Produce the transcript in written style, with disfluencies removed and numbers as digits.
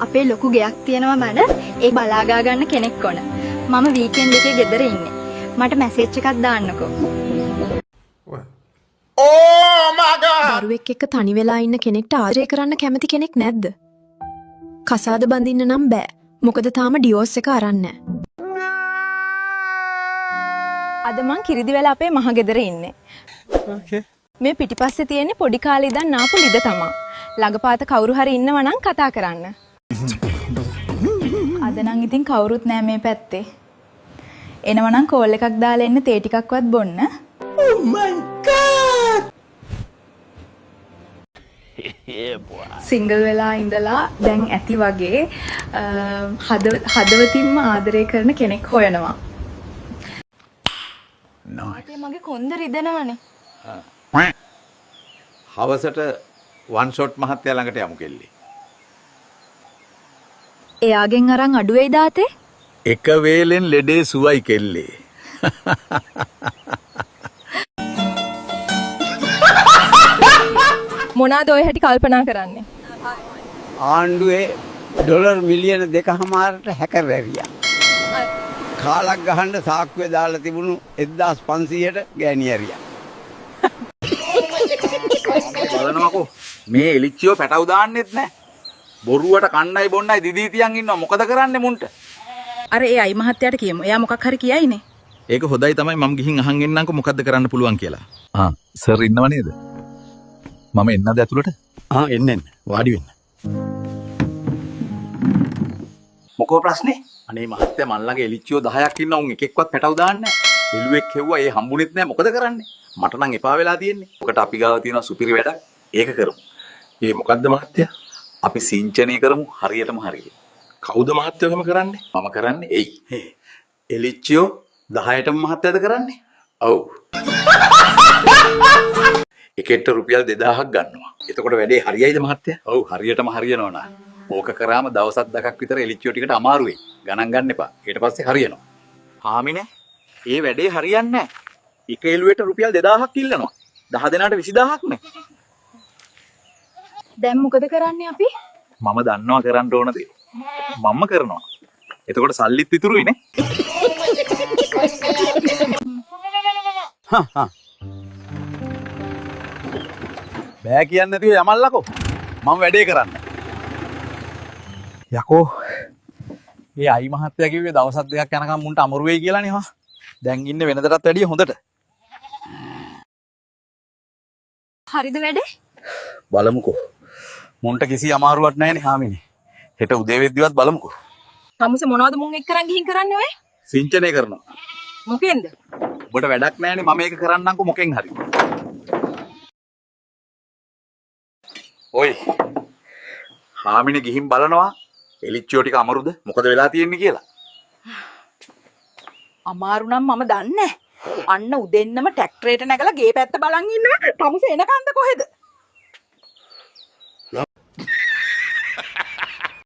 අපේ ලොකු ගෙයක් තියෙනවා මඩ. ඒ බලාගා ගන්න කෙනෙක් ඕන. මම වීකෙන්ඩ් එකේ ගෙදර ඉන්නේ. මට මැසේජ් එකක් දාන්නකෝ. Oh my god! දරුවෙක් එක්ක තනි වෙලා ඉන්න කෙනෙක්ට ආදරය කරන්න කැමති කෙනෙක් නැද්ද? කසාද බඳින්න නම් බෑ. මොකද තාම ඩිවෝස් එක අරන් නැහැ. අද මං කිරිදි වෙලා අපේ මහගෙදර ඉන්නේ. Okay. මේ පිටිපස්සේ තියෙන්නේ පොඩි කාලේ ඉඳන් ආපු ලිද තමා. ළඟපාත කවුරු හරි ඉන්නවා නම් කතා කරන්න. අද නම් ඉතින් කවුරුත් නෑ මේ පැත්තේ. එනවනම් කෝල් එකක් දාලා එන්න තේ ටිකක්වත් බොන්න. Oh my god! සිංගල් වෙලා ඉඳලා දැන් ඇති වගේ හදවතින්ම ආදරය කරන කෙනෙක් හොයනවා. මට මගේ කොන්ද රිදෙනවනේ. හවසට වන් ෂොට් මහත්තයා ළඟට යමු කෙල්ලේ. එයාගෙන් අරන් අඩු වෙයි දාතේ? එක වේලෙන් ලෙඩේ සුවයි කෙල්ලේ. මොනවාද ඔය හැටි කල්පනා කරන්නේ? ආණ්ඩුවේ ඩොලර් මිලියන 2.5ට හැකර් ඇරියා. කාලක් ගහන්න සාක්කුවේ දාලා තිබුණු 1500ට ගෑණි ඇරියා. බලනවාකෝ මේ එලිච්චියෝ පැටව දාන්නෙත් නැහැ. බොරුවට කණ්ඩායි බොන්නයි දිදී තියන් ඉන්නවා. මොකද කරන්නේ මුන්ට? අර ඒ අයි මහත්තයාට කියමු. එයා මොකක් හරි කියයිනේ. ඒක හොඳයි තමයි මම ගිහින් අහන් එන්නම්කො මොකද්ද කරන්න පුළුවන් කියලා. සර් ඉන්නව නේද? මම එන්නද ඇතුළට? එන්න වාඩි වෙන්න. මොකෝ ප්‍රශ්නේ? අනේ මහත්තයා මන් ළඟ එලිච්චියෝ 10ක් ඉන්නවා. උන් එකෙක්වත් පැටව දාන්නේ නැහැ. එළුවෙක් හෙව්වා ඒ හම්බුනේත් නැහැ. මොකද කරන්නේ? මට නම් එපා වෙලා තියෙන්නේ. ඔකට අපි ගාව තියෙන සුපිරි වැඩක්. ඒක කරමු. ඒ මොකද්ද මහත්තයා? අපි සිංචනය කරමු හරියටම හරියට. කවුද මහත්තයා එහෙම කරන්නේ? මම කරන්නේ එයි. එලිච්චියෝ 10ටම මහත්තයාද කරන්නේ? ඔව්. එකට රුපියල් 2000ක් ගන්නවා. එතකොට වැඩේ හරියයිද මහත්තයා? ඔව් හරියටම හරියනවා නා. ඕක කරාම දවසක් දෙකක් විතර එලිච්චියෝ ටිකට අමාරු වෙයි. ගණන් ගන්න එපා. ඊට පස්සේ හරියනවා. හාමිනේ ඒ වැඩේ හරියන්නේ නැහැ. එක එළුවෙට රුපියල් 2000ක් ඉල්ලනවා. 10 දෙනාට 20000ක් නේ. දැන් මොකද කරන්නේ අපි? මම දන්නවා කරන්න ඕන දේ. මම කරනවා. එතකොට සල්ලිත් ඉතුරුයි නේ. බෑ කියන්නේ නැතිව යමල්ලකෝ. මම වැඩේ කරන්න. යකෝ. ඒ අයි මහත්තයා කිව්වේ දවස් දෙකක් යනකම් මුන්ට අමරු වෙයි කියලානේ හා. දැන් ඉන්නේ වෙනදටත් වැඩිය හොඳට. හරිද වැඩේ? බලමුකෝ. මුන්ට කිසි අමාරුවක් නැහැනේ හාමිනේ. හෙට උදේ වෙද්දිවත් බලමුකෝ. තමුසේ මොනවද මුන් එක්ක කරන් ගිහින් කරන්නේ ඔය? සිංචනය කරනවා. මොකෙන්ද? ඔබට වැඩක් නැහැනේ මම මේක කරන්නම්කෝ මොකෙන් හරි. ඔයි. හාමිනේ ගිහින් බලනවා එලිච්චියෝ ටික අමරුද මොකද වෙලා තියෙන්නේ කියලා. අමාරු නම් මම දන්නේ. අන්න උදෙන්නම ට්‍රැක්ටරේට නැගලා ගේ පැත්ත බලන් ඉන්නවා. තමුසේ එනකන්ද කොහෙද?